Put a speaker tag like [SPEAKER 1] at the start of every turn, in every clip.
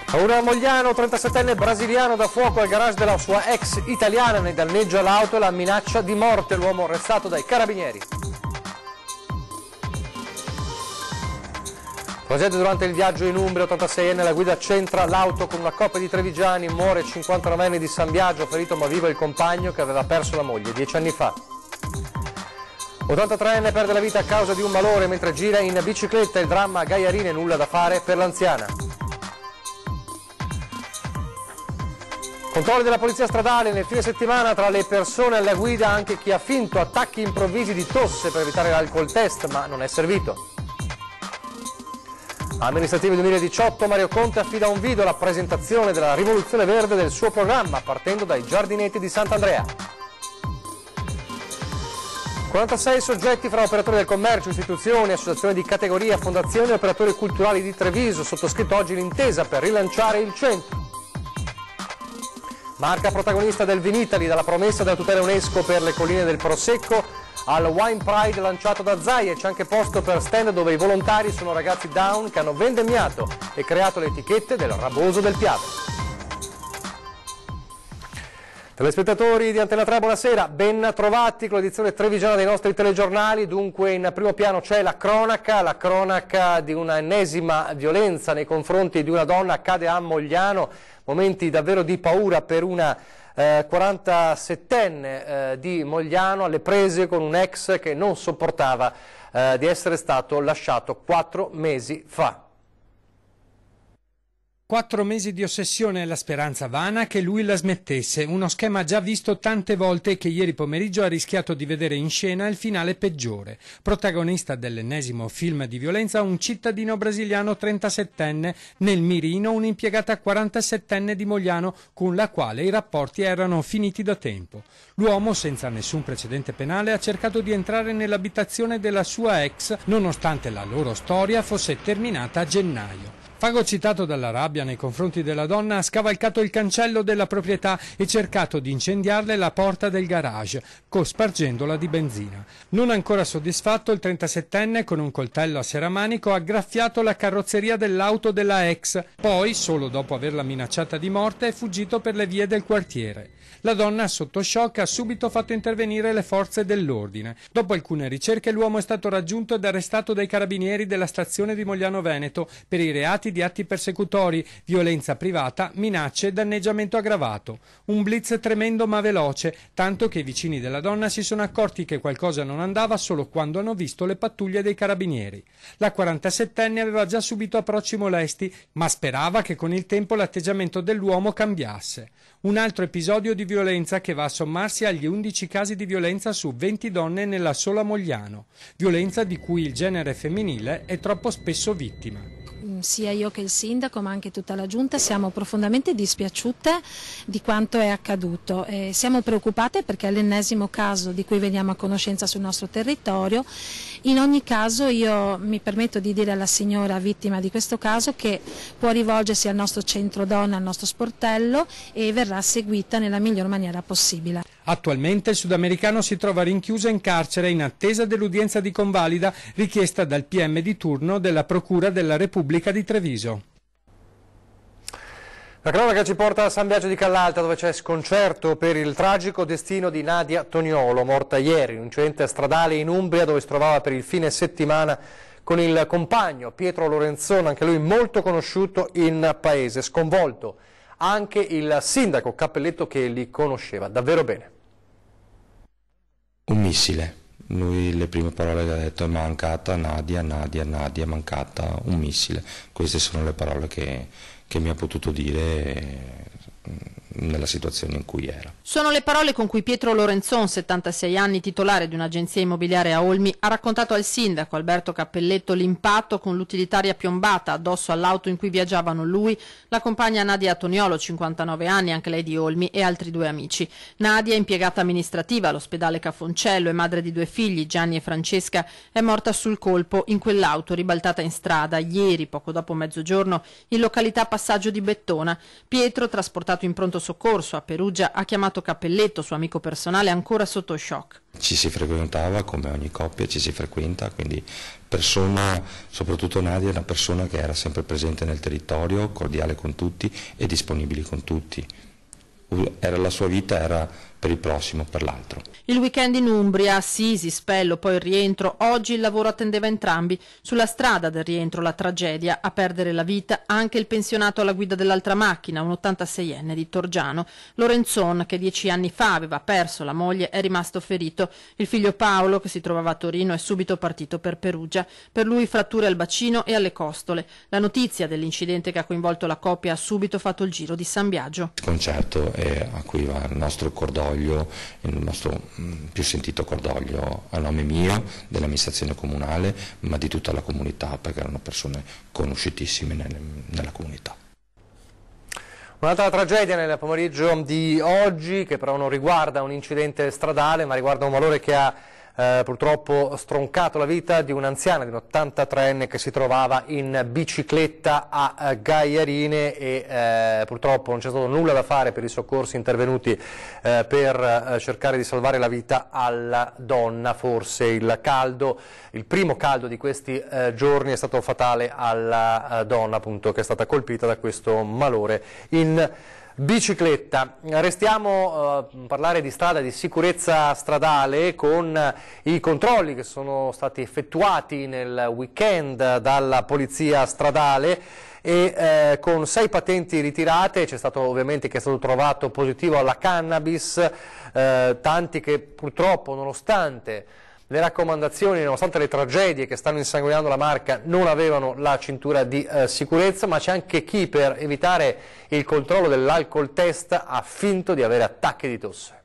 [SPEAKER 1] Un Mogliano, 37enne brasiliano, dà fuoco al garage della sua ex italiana, ne danneggia l'auto e la minaccia di morte. L'uomo arrestato dai carabinieri. Tragedia durante il viaggio in Umbria, 86enne, la guida centra l'auto con una coppia di trevigiani, muore 59enne di San Biagio, ferito ma vivo il compagno che aveva perso la moglie 10 anni fa. 83enne perde la vita a causa di un malore mentre gira in bicicletta, il dramma a Gaiarine, nulla da fare per l'anziana. Controlli della polizia stradale nel fine settimana, tra le persone alla guida anche chi ha finto attacchi improvvisi di tosse per evitare l'alcol test, ma non è servito. Amministrativi 2018, Mario Conte affida un video alla presentazione della rivoluzione verde del suo programma, partendo dai giardinetti di Sant'Andrea. 46 soggetti fra operatori del commercio, istituzioni, associazioni di categoria, fondazioni e operatori culturali di Treviso, sottoscritto oggi l'intesa per rilanciare il centro. Marca protagonista del Vinitaly, dalla promessa della tutela UNESCO per le colline del Prosecco al Wine Pride lanciato da Zai, e c'è anche posto per stand dove i volontari sono ragazzi down che hanno vendemmiato e creato le etichette del Raboso del Piave. Telespettatori di Antena 3, buonasera, ben trovati con l'edizione trevigiana dei nostri telegiornali. Dunque in primo piano c'è la cronaca di un'ennesima violenza nei confronti di una donna, accade a Mogliano, momenti davvero di paura per una 47enne di Mogliano, alle prese con un ex che non sopportava di essere stato lasciato 4 mesi fa.
[SPEAKER 2] 4 mesi di ossessione e la speranza vana che lui la smettesse, uno schema già visto tante volte e che ieri pomeriggio ha rischiato di vedere in scena il finale peggiore. Protagonista dell'ennesimo film di violenza un cittadino brasiliano 37enne, nel mirino un'impiegata 47enne di Mogliano con la quale i rapporti erano finiti da tempo. L'uomo, senza nessun precedente penale, ha cercato di entrare nell'abitazione della sua ex, nonostante la loro storia fosse terminata a gennaio. Fagocitato dalla rabbia nei confronti della donna, ha scavalcato il cancello della proprietà e cercato di incendiarle la porta del garage, cospargendola di benzina. Non ancora soddisfatto, il 37enne, con un coltello a serramanico, ha graffiato la carrozzeria dell'auto della ex. Poi, solo dopo averla minacciata di morte, è fuggito per le vie del quartiere. La donna, sotto shock, ha subito fatto intervenire le forze dell'ordine. Dopo alcune ricerche, l'uomo è stato raggiunto ed arrestato dai carabinieri della stazione di Mogliano Veneto per i reati di atti persecutori, violenza privata, minacce e danneggiamento aggravato. Un blitz tremendo ma veloce, tanto che i vicini della donna si sono accorti che qualcosa non andava solo quando hanno visto le pattuglie dei carabinieri. La 47enne aveva già subito approcci molesti, ma sperava che con il tempo l'atteggiamento dell'uomo cambiasse. Un altro episodio di violenza che va a sommarsi agli 11 casi di violenza su 20 donne nella sola Mogliano. Violenza di cui il genere femminile è troppo spesso vittima.
[SPEAKER 3] Sia io che il sindaco, ma anche tutta la giunta, siamo profondamente dispiaciute di quanto è accaduto. Siamo preoccupate perché è l'ennesimo caso di cui veniamo a conoscenza sul nostro territorio. In ogni caso io mi permetto di dire alla signora vittima di questo caso che può rivolgersi al nostro centro donna, al nostro sportello, e verrà seguita nella miglior maniera possibile.
[SPEAKER 2] Attualmente il sudamericano si trova rinchiuso in carcere in attesa dell'udienza di convalida richiesta dal PM di turno della Procura della Repubblica di Treviso.
[SPEAKER 1] La cronaca ci porta a San Biagio di Callalta, dove c'è sconcerto per il tragico destino di Nadia Toniolo, morta ieri in un incidente stradale in Umbria dove si trovava per il fine settimana con il compagno Pietro Lorenzon, anche lui molto conosciuto in paese. Sconvolto anche il sindaco Cappelletto che li conosceva davvero bene.
[SPEAKER 4] Un missile, lui le prime parole che ha detto è mancata Nadia, mancata un missile. Queste sono le parole che mi ha potuto dire nella situazione in cui era.
[SPEAKER 5] Sono le parole con cui Pietro Lorenzon, 76 anni, titolare di un'agenzia immobiliare a Olmi, ha raccontato al sindaco Alberto Cappelletto l'impatto con l'utilitaria piombata addosso all'auto in cui viaggiavano lui, la compagna Nadia Toniolo, 59 anni, anche lei di Olmi, e altri 2 amici. Nadia, impiegata amministrativa all'ospedale Cafoncello e madre di 2 figli, Gianni e Francesca, è morta sul colpo in quell'auto ribaltata in strada ieri, poco dopo mezzogiorno, in località Passaggio di Bettona. Pietro, trasportato in pronto soccorso a Perugia ha chiamato Cappelletto, suo amico personale, ancora sotto shock.
[SPEAKER 4] Ci si frequentava come ogni coppia, ci si frequenta, quindi persona, soprattutto Nadia, è una persona che era sempre presente nel territorio, cordiale con tutti e disponibile con tutti. La sua vita era per il prossimo, per l'altro.
[SPEAKER 5] Il weekend in Umbria, Assisi, Spello, poi il rientro. Oggi il lavoro attendeva entrambi. Sulla strada del rientro la tragedia, a perdere la vita anche il pensionato alla guida dell'altra macchina, un 86enne di Torgiano. Lorenzon, che 10 anni fa aveva perso la moglie, è rimasto ferito. Il figlio Paolo, che si trovava a Torino, è subito partito per Perugia. Per lui fratture al bacino e alle costole. La notizia dell'incidente che ha coinvolto la coppia ha subito fatto il giro di San Biagio.
[SPEAKER 4] Il concerto a cui va il nostro cordoglio, il nostro più sentito cordoglio a nome mio, dell'amministrazione comunale, ma di tutta la comunità, perché erano persone conosciutissime nella comunità.
[SPEAKER 1] Un'altra tragedia nel pomeriggio di oggi, che però non riguarda un incidente stradale, ma riguarda un malore che ha purtroppo stroncato la vita di un'anziana, di un 83enne che si trovava in bicicletta a Gaiarine e purtroppo non c'è stato nulla da fare per i soccorsi intervenuti per cercare di salvare la vita alla donna. Forse il primo caldo di questi giorni è stato fatale alla donna, appunto, che è stata colpita da questo malore in bicicletta. Restiamo a parlare di strada, di sicurezza stradale, con i controlli che sono stati effettuati nel weekend dalla polizia stradale e con 6 patenti ritirate. C'è stato ovviamente che è stato trovato positivo alla cannabis, tanti che purtroppo, nonostante le raccomandazioni, nonostante le tragedie che stanno insanguinando la Marca, non avevano la cintura di sicurezza, ma c'è anche chi, per evitare il controllo dell'alcol test, ha finto di avere attacchi di tosse.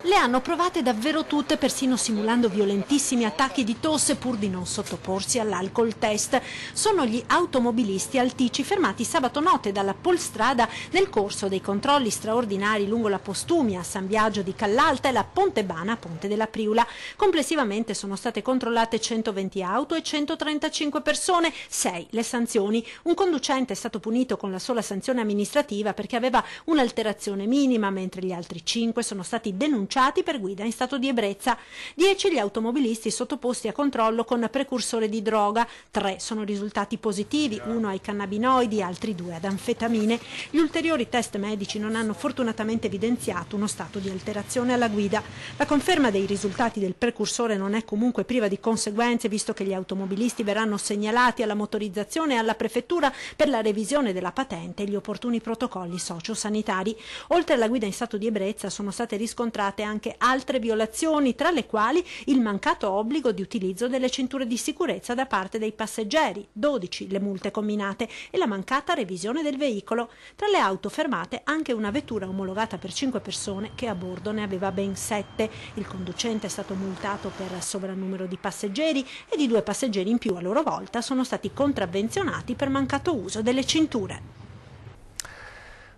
[SPEAKER 6] Le hanno provate davvero tutte, persino simulando violentissimi attacchi di tosse pur di non sottoporsi all'alcol test. Sono gli automobilisti alticci fermati sabato notte dalla Polstrada nel corso dei controlli straordinari lungo la Postumia, San Biagio di Callalta e la Pontebana, Ponte della Priula. Complessivamente sono state controllate 120 auto e 135 persone, 6 le sanzioni. Un conducente è stato punito con la sola sanzione amministrativa perché aveva un'alterazione minima, mentre gli altri 5 sono stati denunciati per guida in stato di ebbrezza. 10 gli automobilisti sottoposti a controllo con precursore di droga, 3 sono risultati positivi, 1 ai cannabinoidi, altri 2 ad anfetamine. Gli ulteriori test medici non hanno fortunatamente evidenziato uno stato di alterazione alla guida. La conferma dei risultati del precursore non è comunque priva di conseguenze, visto che gli automobilisti verranno segnalati alla motorizzazione e alla prefettura per la revisione della patente e gli opportuni protocolli sociosanitari. Oltre alla guida in stato di ebbrezza sono state riscontrate anche altre violazioni, tra le quali il mancato obbligo di utilizzo delle cinture di sicurezza da parte dei passeggeri, 12 le multe comminate e la mancata revisione del veicolo. Tra le auto fermate anche una vettura omologata per 5 persone che a bordo ne aveva ben 7. Il conducente è stato multato per sovrannumero di passeggeri e di 2 passeggeri in più a loro volta sono stati contravvenzionati per mancato uso delle cinture.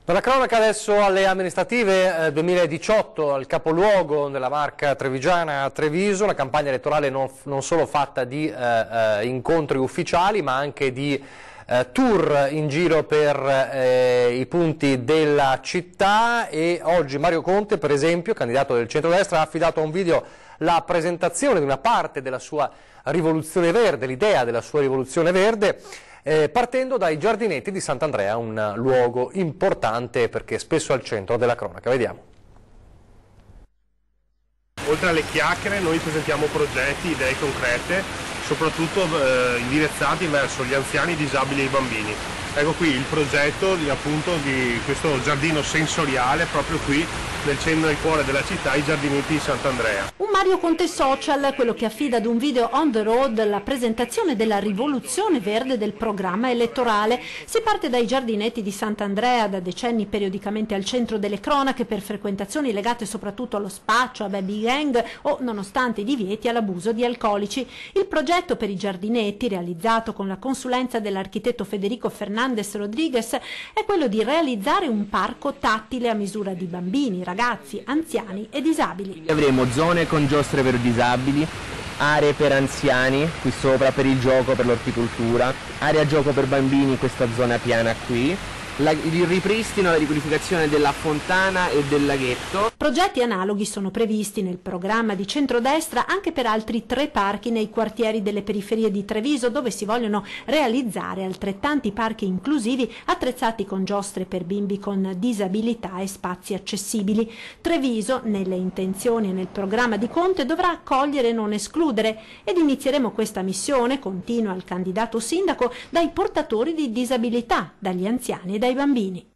[SPEAKER 1] Dalla cronaca adesso alle amministrative 2018 al capoluogo della Marca trevigiana, a Treviso, la campagna elettorale non solo fatta di incontri ufficiali, ma anche di tour in giro per i punti della città, e oggi Mario Conte, per esempio, candidato del centrodestra, ha affidato a un video la presentazione di una parte della sua rivoluzione verde, l'idea della sua rivoluzione verde, partendo dai giardinetti di Sant'Andrea, un luogo importante perché spesso al centro della cronaca. Vediamo.
[SPEAKER 7] Oltre alle chiacchiere noi presentiamo progetti, idee concrete, soprattutto indirizzati verso gli anziani, i disabili e i bambini. Ecco qui il progetto appunto di questo giardino sensoriale proprio qui nel cuore della città, i giardinetti di Sant'Andrea.
[SPEAKER 6] Un Mario Conte social, quello che affida ad un video on the road la presentazione della rivoluzione verde del programma elettorale. Si parte dai giardinetti di Sant'Andrea, da decenni periodicamente al centro delle cronache per frequentazioni legate soprattutto allo spaccio, a baby gang o, nonostante i divieti, all'abuso di alcolici. Il progetto per i giardinetti, realizzato con la consulenza dell'architetto Federico Fernandez Rodriguez, è quello di realizzare un parco tattile a misura di bambini, ragazzi, anziani e disabili.
[SPEAKER 8] Avremo zone con giostre per disabili, aree per anziani qui sopra per il gioco, per l'orticoltura, area gioco per bambini, questa zona piana qui, il ripristino e la riqualificazione della fontana e del laghetto.
[SPEAKER 6] Progetti analoghi sono previsti nel programma di centrodestra anche per altri 3 parchi nei quartieri delle periferie di Treviso, dove si vogliono realizzare altrettanti parchi inclusivi attrezzati con giostre per bimbi con disabilità e spazi accessibili. Treviso, nelle intenzioni e nel programma di Conte, dovrà accogliere e non escludere, ed inizieremo questa missione, continua il candidato sindaco, dai portatori di disabilità, dagli anziani e dai bambini.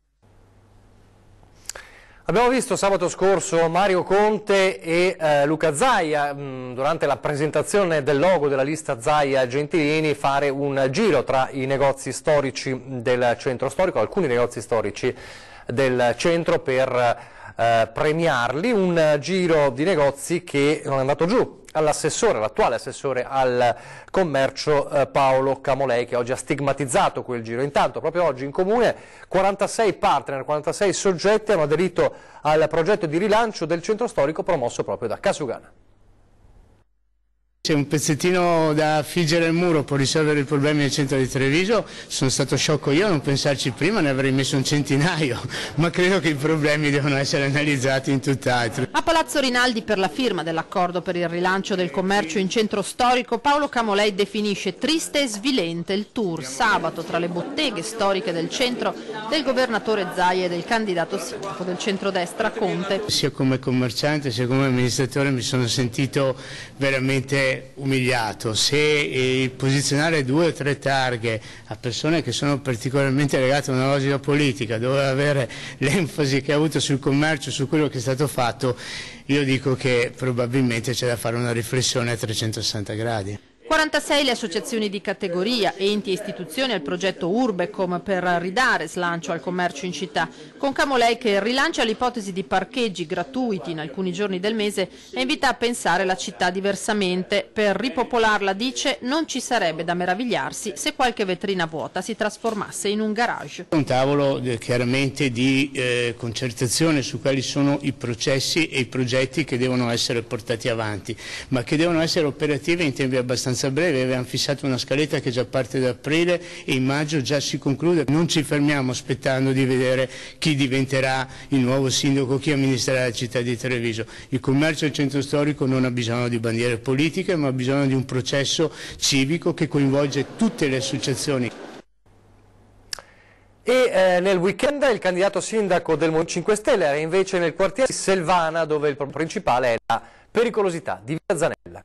[SPEAKER 1] Abbiamo visto sabato scorso Mario Conte e Luca Zaia durante la presentazione del logo della lista Zaia-Gentilini fare un giro tra i negozi storici del centro storico, alcuni negozi storici del centro per premiarli, un giro di negozi che non è andato giù all'assessore, l'attuale assessore al commercio Paolo Camolei, che oggi ha stigmatizzato quel giro. Intanto proprio oggi in comune 46 partner, 46 soggetti hanno aderito al progetto di rilancio del centro storico promosso proprio da Casugana.
[SPEAKER 9] C'è un pezzettino da figgere al muro per risolvere i problemi del centro di Treviso. Sono stato sciocco io a non pensarci prima, ne avrei messo un centinaio, ma credo che i problemi devono essere analizzati in tutt'altro.
[SPEAKER 5] A Palazzo Rinaldi, per la firma dell'accordo per il rilancio del commercio in centro storico, Paolo Camolei definisce triste e svilente il tour sabato tra le botteghe storiche del centro del governatore Zaia e del candidato sindaco del centrodestra Conte.
[SPEAKER 9] Sia come commerciante sia come amministratore mi sono sentito veramente umiliato. Se posizionare 2 o 3 targhe a persone che sono particolarmente legate a una logica politica doveva avere l'enfasi che ha avuto sul commercio, su quello che è stato fatto, io dico che probabilmente c'è da fare una riflessione a 360 gradi.
[SPEAKER 5] 46 le associazioni di categoria, enti e istituzioni al progetto Urbecom per ridare slancio al commercio in città, con Camolei che rilancia l'ipotesi di parcheggi gratuiti in alcuni giorni del mese e invita a pensare la città diversamente. Per ripopolarla, dice, non ci sarebbe da meravigliarsi se qualche vetrina vuota si trasformasse in un garage.
[SPEAKER 9] Un tavolo chiaramente di concertazione su quali sono i processi e i progetti che devono essere portati avanti, ma che devono essere operativi in tempi abbastanza breve. Abbiamo fissato una scaletta che già parte da aprile e in maggio già si conclude. Non ci fermiamo aspettando di vedere chi diventerà il nuovo sindaco, chi amministrerà la città di Treviso. Il commercio al centro storico non ha bisogno di bandiere politiche, ma ha bisogno di un processo civico che coinvolge tutte le associazioni.
[SPEAKER 1] E nel weekend il candidato sindaco del Movimento 5 Stelle era invece nel quartiere di Selvana, dove il problema principale è la pericolosità di Via Zanella.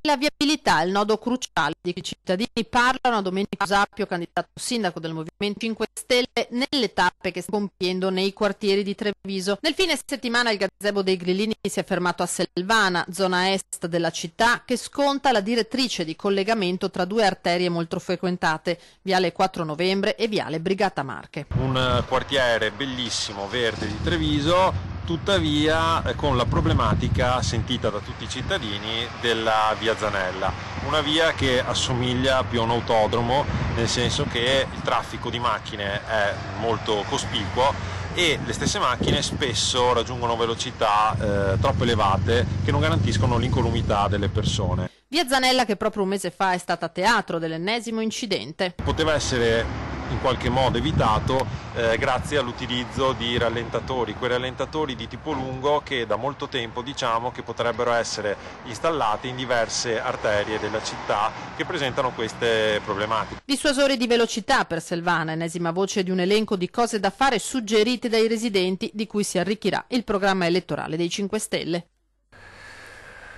[SPEAKER 5] La viabilità è il nodo cruciale di cui i cittadini parlano. Domenico Zappio, candidato sindaco del Movimento 5 Stelle, nelle tappe che sta compiendo nei quartieri di Treviso. Nel fine settimana il gazebo dei grillini si è fermato a Selvana, zona est della città, che sconta la direttrice di collegamento tra 2 arterie molto frequentate, Viale 4 Novembre e Viale Brigata Marche.
[SPEAKER 10] Un quartiere bellissimo, verde di Treviso, tuttavia con la problematica sentita da tutti i cittadini della Via Zanella, una via che assomiglia più a un autodromo, nel senso che il traffico di macchine è molto cospicuo e le stesse macchine spesso raggiungono velocità troppo elevate che non garantiscono l'incolumità delle persone.
[SPEAKER 5] Via Zanella che proprio un mese fa è stata teatro dell'ennesimo incidente.
[SPEAKER 10] Poteva essere in qualche modo evitato grazie all'utilizzo di rallentatori, quei rallentatori di tipo lungo che da molto tempo diciamo che potrebbero essere installati in diverse arterie della città che presentano queste problematiche.
[SPEAKER 5] Dissuasori di velocità per Selvana, ennesima voce di un elenco di cose da fare suggerite dai residenti di cui si arricchirà il programma elettorale dei 5 Stelle.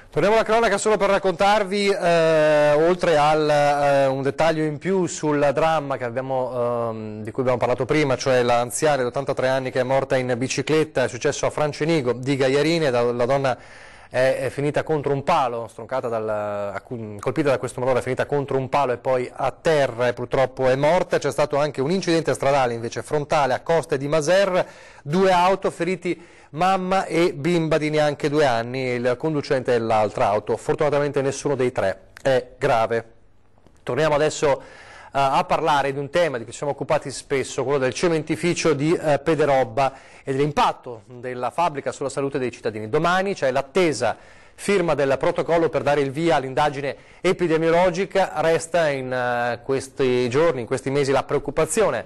[SPEAKER 1] Torniamo alla cronaca solo per raccontarvi, oltre al un dettaglio in più sul dramma di cui abbiamo parlato prima, cioè l'anziana di 83 anni che è morta in bicicletta. È successo a Francenigo di Gaiarine, la donna è finita contro un palo, colpita da questo malore, è finita contro un palo e poi a terra e purtroppo è morta. C'è stato anche un incidente stradale invece frontale a Coste di Maser, 2 auto, feriti mamma e bimba di neanche 2 anni, il conducente dell'altra auto. Fortunatamente nessuno dei 3 è grave. Torniamo adesso a parlare di un tema di cui ci siamo occupati spesso, quello del cementificio di Pederobba e dell'impatto della fabbrica sulla salute dei cittadini. Domani c'è l'attesa firma del protocollo per dare il via all'indagine epidemiologica. Resta in questi giorni, in questi mesi, la preoccupazione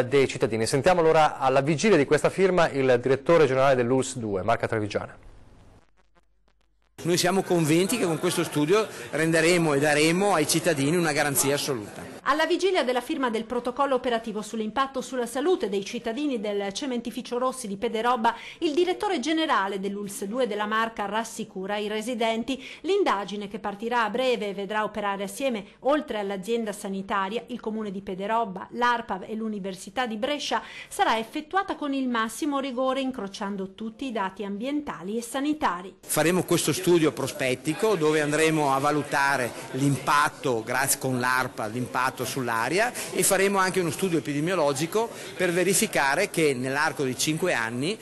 [SPEAKER 1] dei cittadini. Sentiamo allora, alla vigilia di questa firma, il direttore generale dell'ULSS 2, Marca Trevigiana.
[SPEAKER 11] Noi siamo convinti che con questo studio renderemo e daremo ai cittadini una garanzia assoluta.
[SPEAKER 6] Alla vigilia della firma del protocollo operativo sull'impatto sulla salute dei cittadini del cementificio Rossi di Pederobba, il direttore generale dell'ULSS 2 della Marca rassicura ai residenti: l'indagine, che partirà a breve e vedrà operare assieme, oltre all'azienda sanitaria, il comune di Pederobba, l'ARPAV e l'Università di Brescia, sarà effettuata con il massimo rigore, incrociando tutti i dati ambientali e sanitari.
[SPEAKER 11] Faremo questo studio prospettico dove andremo a valutare l'impatto, grazie con l'ARPA, l'impatto sull'aria, e faremo anche uno studio epidemiologico per verificare che nell'arco di 5 anni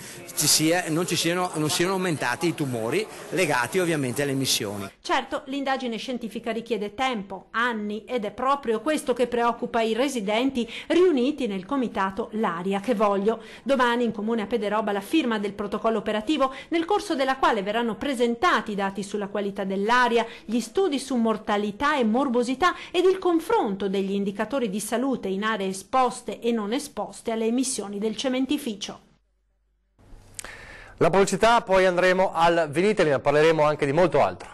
[SPEAKER 11] non siano aumentati i tumori legati ovviamente alle emissioni.
[SPEAKER 6] Certo, l'indagine scientifica richiede tempo, anni, ed è proprio questo che preoccupa i residenti riuniti nel comitato L'aria che voglio. Domani in comune a Pederobba la firma del protocollo operativo, nel corso della quale verranno presentati i dati sulla qualità dell'aria, gli studi su mortalità e morbosità ed il confronto degli indicatori di salute in aree esposte e non esposte alle emissioni del cementificio.
[SPEAKER 1] La pubblicità, poi andremo al Vinitaly, ma parleremo anche di molto altro.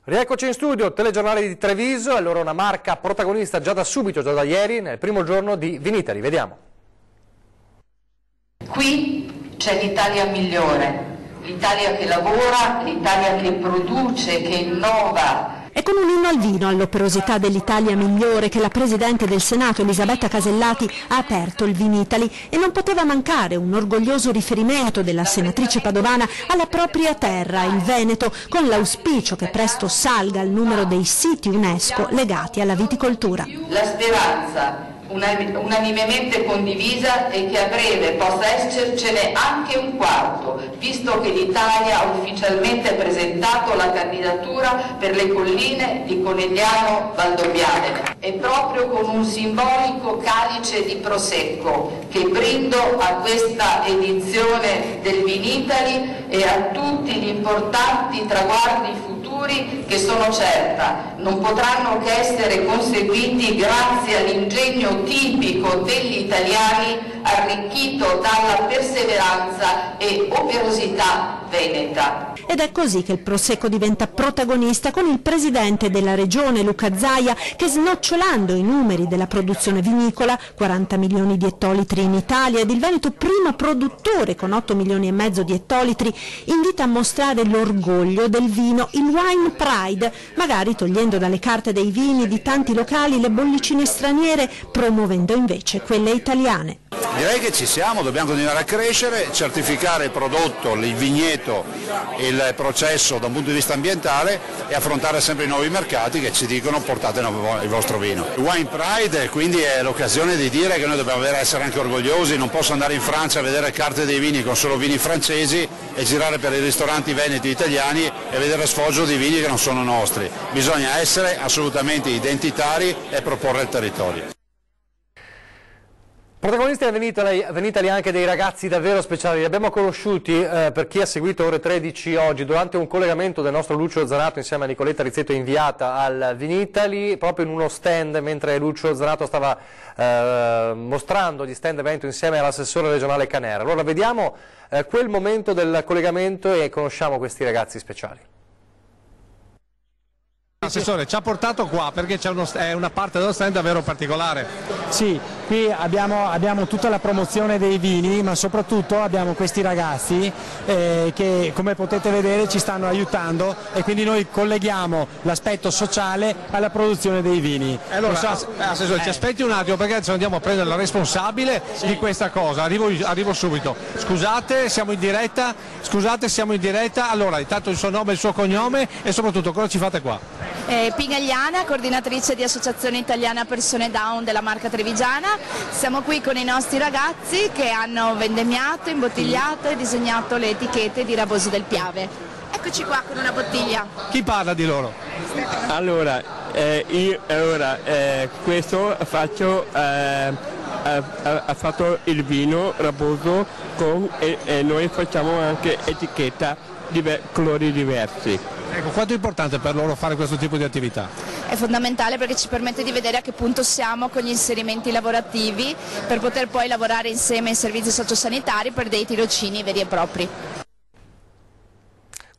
[SPEAKER 1] Rieccoci in studio, telegiornale di Treviso, è allora una Marca protagonista già da subito, già da ieri, nel primo giorno di Vinitaly. Vediamo.
[SPEAKER 12] Qui c'è l'Italia migliore, l'Italia che lavora, l'Italia che produce, che innova.
[SPEAKER 6] È con un inno al vino all'operosità dell'Italia migliore che la Presidente del Senato Elisabetta Casellati ha aperto il Vinitaly, e non poteva mancare un orgoglioso riferimento della senatrice padovana alla propria terra, il Veneto, con l'auspicio che presto salga il numero dei siti UNESCO legati alla viticoltura.
[SPEAKER 12] La speranza unanimemente condivisa è che a breve possa essercene anche un quarto, visto che l'Italia ha ufficialmente presentato la candidatura per le colline di Conegliano Valdobbiadene. È proprio con un simbolico calice di Prosecco che brindo a questa edizione del Vinitaly e a tutti gli importanti traguardi futuri che, sono certa, non potranno che essere conseguiti grazie all'ingegno tipico degli italiani, arricchito dalla perseveranza e operosità veneta.
[SPEAKER 6] Ed è così che il Prosecco diventa protagonista, con il presidente della regione Luca Zaia che, snocciolando i numeri della produzione vinicola, 40 milioni di ettolitri in Italia ed il Veneto primo produttore con 8 milioni e mezzo di ettolitri, invita a mostrare l'orgoglio del vino, il Wine Pride, magari togliendo dalle carte dei vini di tanti locali le bollicine straniere, promuovendo invece quelle italiane.
[SPEAKER 13] Direi che ci siamo, dobbiamo continuare a crescere, certificare il prodotto, il vigneto, il processo da un punto di vista ambientale e affrontare sempre i nuovi mercati che ci dicono portate il vostro vino. Il Wine Pride quindi è l'occasione di dire che noi dobbiamo essere anche orgogliosi. Non posso andare in Francia a vedere carte dei vini con solo vini francesi e girare per i ristoranti veneti italiani e vedere sfoggio di vini che non sono nostri. Bisogna essere assolutamente identitari e proporre il territorio.
[SPEAKER 1] Protagonisti del Vinitaly anche dei ragazzi davvero speciali. Li abbiamo conosciuti, per chi ha seguito Ore 13 oggi, durante un collegamento del nostro Lucio Zanato insieme a Nicoletta Rizzetto, inviata al Vinitaly, proprio in uno stand mentre Lucio Zanato stava mostrando gli stand evento insieme all'assessore regionale Canera. Allora vediamo quel momento del collegamento e conosciamo questi ragazzi speciali.
[SPEAKER 14] Assessore, ci ha portato qua perché c'è una parte dello stand davvero particolare.
[SPEAKER 15] Sì, qui abbiamo tutta la promozione dei vini, ma soprattutto abbiamo questi ragazzi che, come potete vedere, ci stanno aiutando, e quindi noi colleghiamo l'aspetto sociale alla produzione dei vini.
[SPEAKER 14] Allora, Assessore, ci aspetti un attimo perché ci andiamo a prendere la responsabile di questa cosa. Arrivo subito. Scusate, siamo in diretta. Allora, intanto il suo nome, il suo cognome e soprattutto cosa ci fate qua?
[SPEAKER 16] Pigagliana, coordinatrice di Associazione Italiana Persone Down della Marca Trevigiana. Siamo qui con i nostri ragazzi che hanno vendemmiato, imbottigliato e disegnato le etichette di Rabosi del Piave. Eccoci qua con una bottiglia.
[SPEAKER 14] Chi parla di loro?
[SPEAKER 17] Allora, io questo faccio ha fatto il vino raboso e noi facciamo anche etichetta di colori diversi.
[SPEAKER 14] Ecco, quanto è importante per loro fare questo tipo di attività?
[SPEAKER 16] È fondamentale perché ci permette di vedere a che punto siamo con gli inserimenti lavorativi per poter poi lavorare insieme ai servizi sociosanitari per dei tirocini veri e propri.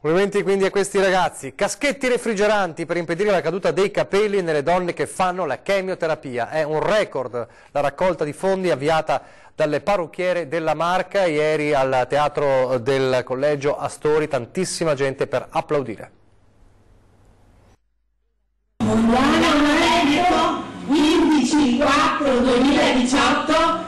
[SPEAKER 1] Complimenti quindi a questi ragazzi. Caschetti refrigeranti per impedire la caduta dei capelli nelle donne che fanno la chemioterapia. È un record la raccolta di fondi avviata dalle parrucchiere della Marca ieri al Teatro del Collegio Astori. Tantissima gente per applaudire.
[SPEAKER 18] Mondiale Medico 15/4/2018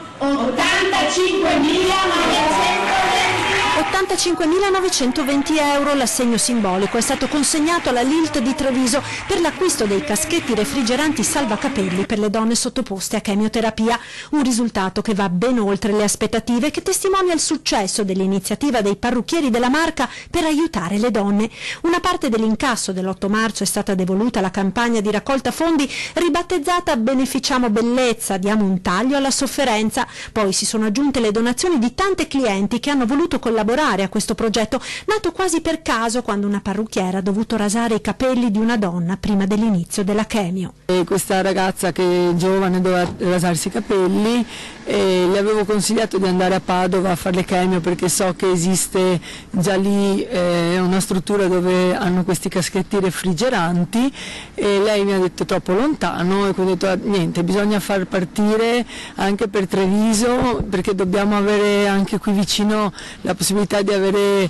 [SPEAKER 6] 85.920 euro. L'assegno simbolico è stato consegnato alla Lilt di Treviso per l'acquisto dei caschetti refrigeranti salvacapelli per le donne sottoposte a chemioterapia, un risultato che va ben oltre le aspettative, che testimonia il successo dell'iniziativa dei parrucchieri della Marca per aiutare le donne. Una parte dell'incasso dell'8 marzo è stata devoluta alla campagna di raccolta fondi ribattezzata Beneficiamo Bellezza, diamo un taglio alla sofferenza. Poi si sono aggiunte le donazioni di tante clienti che hanno voluto collaborare a questo progetto, nato quasi per caso quando una parrucchiera ha dovuto rasare i capelli di una donna prima dell'inizio della chemio.
[SPEAKER 19] Questa ragazza che è giovane doveva rasarsi i capelli e le avevo consigliato di andare a Padova a fare le chemio perché so che esiste già lì una struttura dove hanno questi caschetti refrigeranti e lei mi ha detto troppo lontano e quindi ho detto niente, bisogna far partire anche per Treviso perché dobbiamo avere anche qui vicino la possibilità di avere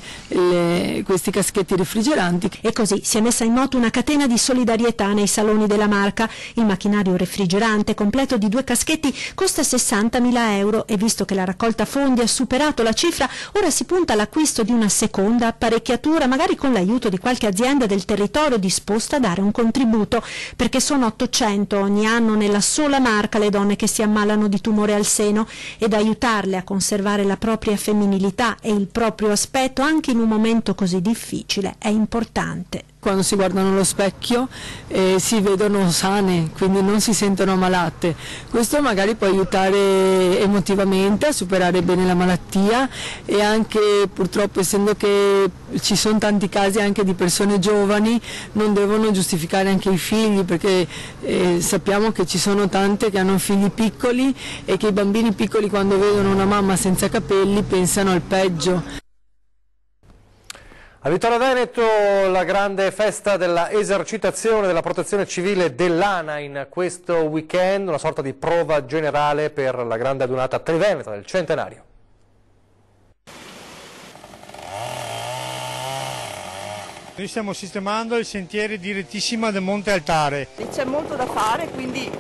[SPEAKER 19] questi caschetti refrigeranti.
[SPEAKER 6] E così si è messa in moto una catena di solidarietà nei saloni della Marca. Il macchinario refrigerante completo di 2 caschetti costa 60.000 euro e visto che la raccolta fondi ha superato la cifra, ora si punta all'acquisto di una seconda apparecchiatura, magari con l'aiuto di qualche azienda del territorio disposta a dare un contributo, perché sono 800 ogni anno nella sola Marca le donne che si ammalano di tumore al seno, ed aiutarle a conservare la propria femminilità e il proprio aspetto anche in un momento così difficile è importante.
[SPEAKER 19] Quando si guardano allo specchio si vedono sane, quindi non si sentono malate. Questo magari può aiutare emotivamente a superare bene la malattia e anche purtroppo essendo che ci sono tanti casi anche di persone giovani non devono giustificare anche i figli perché sappiamo che ci sono tante che hanno figli piccoli e che i bambini piccoli quando vedono una mamma senza capelli pensano al peggio.
[SPEAKER 1] A Vittorio Veneto la grande festa della esercitazione della protezione civile dell'ANA in questo weekend, una sorta di prova generale per la grande adunata triveneta del centenario.
[SPEAKER 20] Noi stiamo sistemando il sentiere direttissima del Monte Altare.
[SPEAKER 21] C'è molto da fare, quindi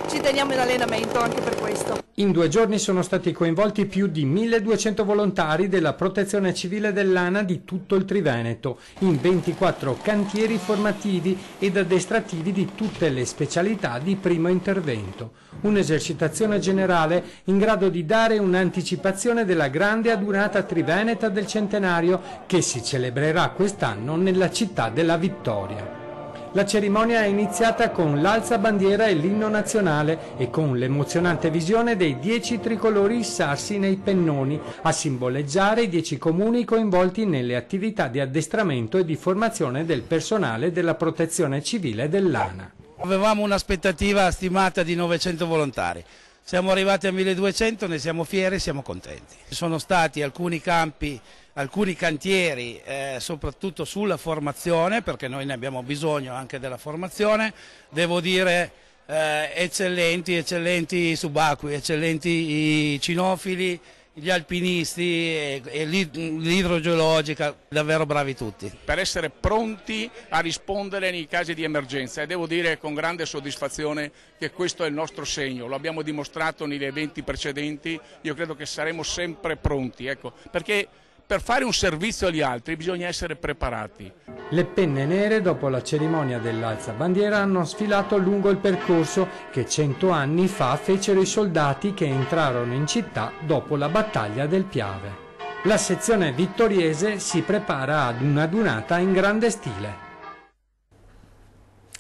[SPEAKER 21] ci teniamo in allenamento anche per questo.
[SPEAKER 2] In 2 giorni sono stati coinvolti più di 1200 volontari della protezione civile dell'ANA di tutto il Triveneto, in 24 cantieri formativi ed addestrativi di tutte le specialità di primo intervento. Un'esercitazione generale in grado di dare un'anticipazione della grande adunata triveneta del centenario che si celebrerà quest'anno nella città della Vittoria. La cerimonia è iniziata con l'alzabandiera e l'inno nazionale e con l'emozionante visione dei 10 tricolori issarsi nei pennoni, a simboleggiare i 10 comuni coinvolti nelle attività di addestramento e di formazione del personale della protezione civile dell'ANA.
[SPEAKER 22] Avevamo un'aspettativa stimata di 900 volontari. Siamo arrivati a 1200, ne siamo fieri, siamo contenti. Ci sono stati alcuni campi, alcuni cantieri, soprattutto sulla formazione, perché noi ne abbiamo bisogno anche della formazione, devo dire eccellenti i subacquei, eccellenti i cinofili, gli alpinisti e l'idrogeologica, davvero bravi tutti.
[SPEAKER 23] Per essere pronti a rispondere nei casi di emergenza e devo dire con grande soddisfazione che questo è il nostro segno, lo abbiamo dimostrato negli eventi precedenti, io credo che saremo sempre pronti, ecco, perché per fare un servizio agli altri bisogna essere preparati.
[SPEAKER 2] Le penne nere dopo la cerimonia dell'alzabandiera hanno sfilato lungo il percorso che 100 anni fa fecero i soldati che entrarono in città dopo la battaglia del Piave. La sezione vittoriese si prepara ad un'adunata in grande stile.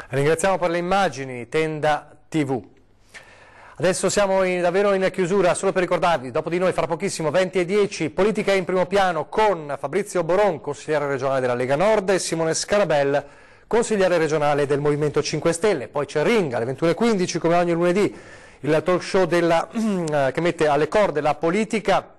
[SPEAKER 1] Ringraziamo per le immagini Tenda TV. Adesso siamo davvero in chiusura, solo per ricordarvi, dopo di noi fra pochissimo 20:10, politica in primo piano con Fabrizio Boron, consigliere regionale della Lega Nord, e Simone Scarabella, consigliere regionale del Movimento 5 Stelle. Poi c'è Ring alle 21:15 come ogni lunedì, il talk show che mette alle corde la politica.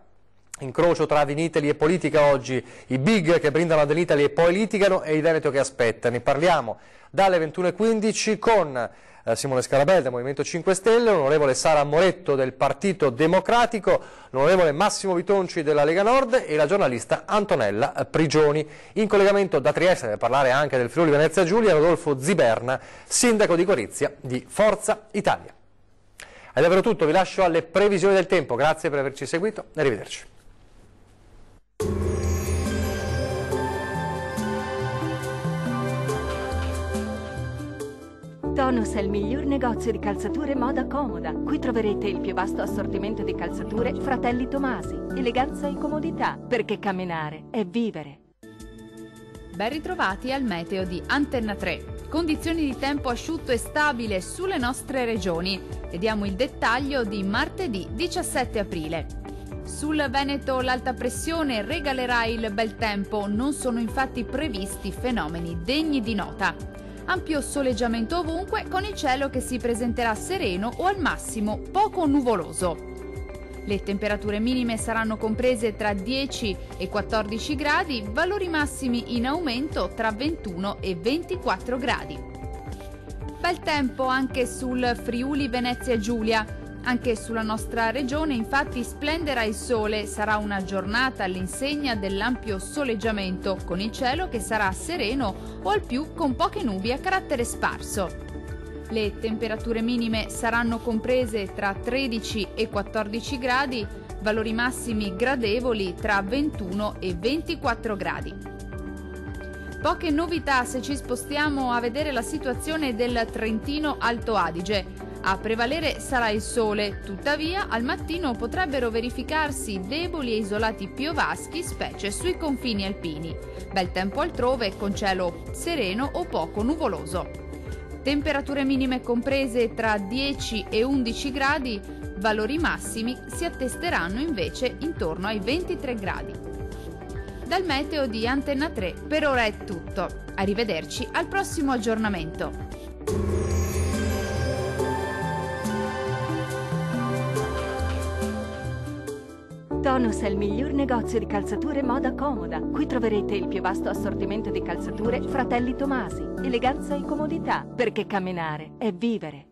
[SPEAKER 1] Incrocio tra Vinitaly e politica oggi, i big che brindano ad Vinitaly e poi litigano e il Veneto che aspetta. Ne parliamo dalle 21:15 con Simone Scarabella del Movimento 5 Stelle, l'onorevole Sara Moretto del Partito Democratico, l'onorevole Massimo Bitonci della Lega Nord e la giornalista Antonella Prigioni. In collegamento da Trieste per parlare anche del Friuli Venezia Giulia, Rodolfo Ziberna, sindaco di Gorizia di Forza Italia. È davvero tutto, vi lascio alle previsioni del tempo, grazie per averci seguito e arrivederci.
[SPEAKER 3] Tonus è il miglior negozio di calzature moda comoda. Qui troverete il più vasto assortimento di calzature Fratelli Tomasi. Eleganza e comodità, perché camminare è vivere.
[SPEAKER 4] Ben ritrovati al meteo di Antenna 3. Condizioni di tempo asciutto e stabile sulle nostre regioni. Vediamo il dettaglio di martedì 17 aprile. Sul Veneto l'alta pressione regalerà il bel tempo, non sono infatti previsti fenomeni degni di nota. Ampio soleggiamento ovunque, con il cielo che si presenterà sereno o al massimo poco nuvoloso. Le temperature minime saranno comprese tra 10 e 14 gradi, valori massimi in aumento tra 21 e 24 gradi. Bel tempo anche sul Friuli Venezia Giulia. Anche sulla nostra regione infatti splenderà il sole, sarà una giornata all'insegna dell'ampio soleggiamento, con il cielo che sarà sereno o al più con poche nubi a carattere sparso. Le temperature minime saranno comprese tra 13 e 14 gradi, valori massimi gradevoli tra 21 e 24 gradi. Poche novità se ci spostiamo a vedere la situazione del Trentino Alto Adige. A prevalere sarà il sole, tuttavia al mattino potrebbero verificarsi deboli e isolati piovaschi, specie sui confini alpini. Bel tempo altrove con cielo sereno o poco nuvoloso. Temperature minime comprese tra 10 e 11 gradi, valori massimi si attesteranno invece intorno ai 23 gradi. Dal meteo di Antenna 3 per ora è tutto. Arrivederci al prossimo aggiornamento.
[SPEAKER 3] Tonus è il miglior negozio di calzature moda comoda. Qui troverete il più vasto assortimento di calzature Fratelli Tomasi. Eleganza e comodità, perché camminare è vivere.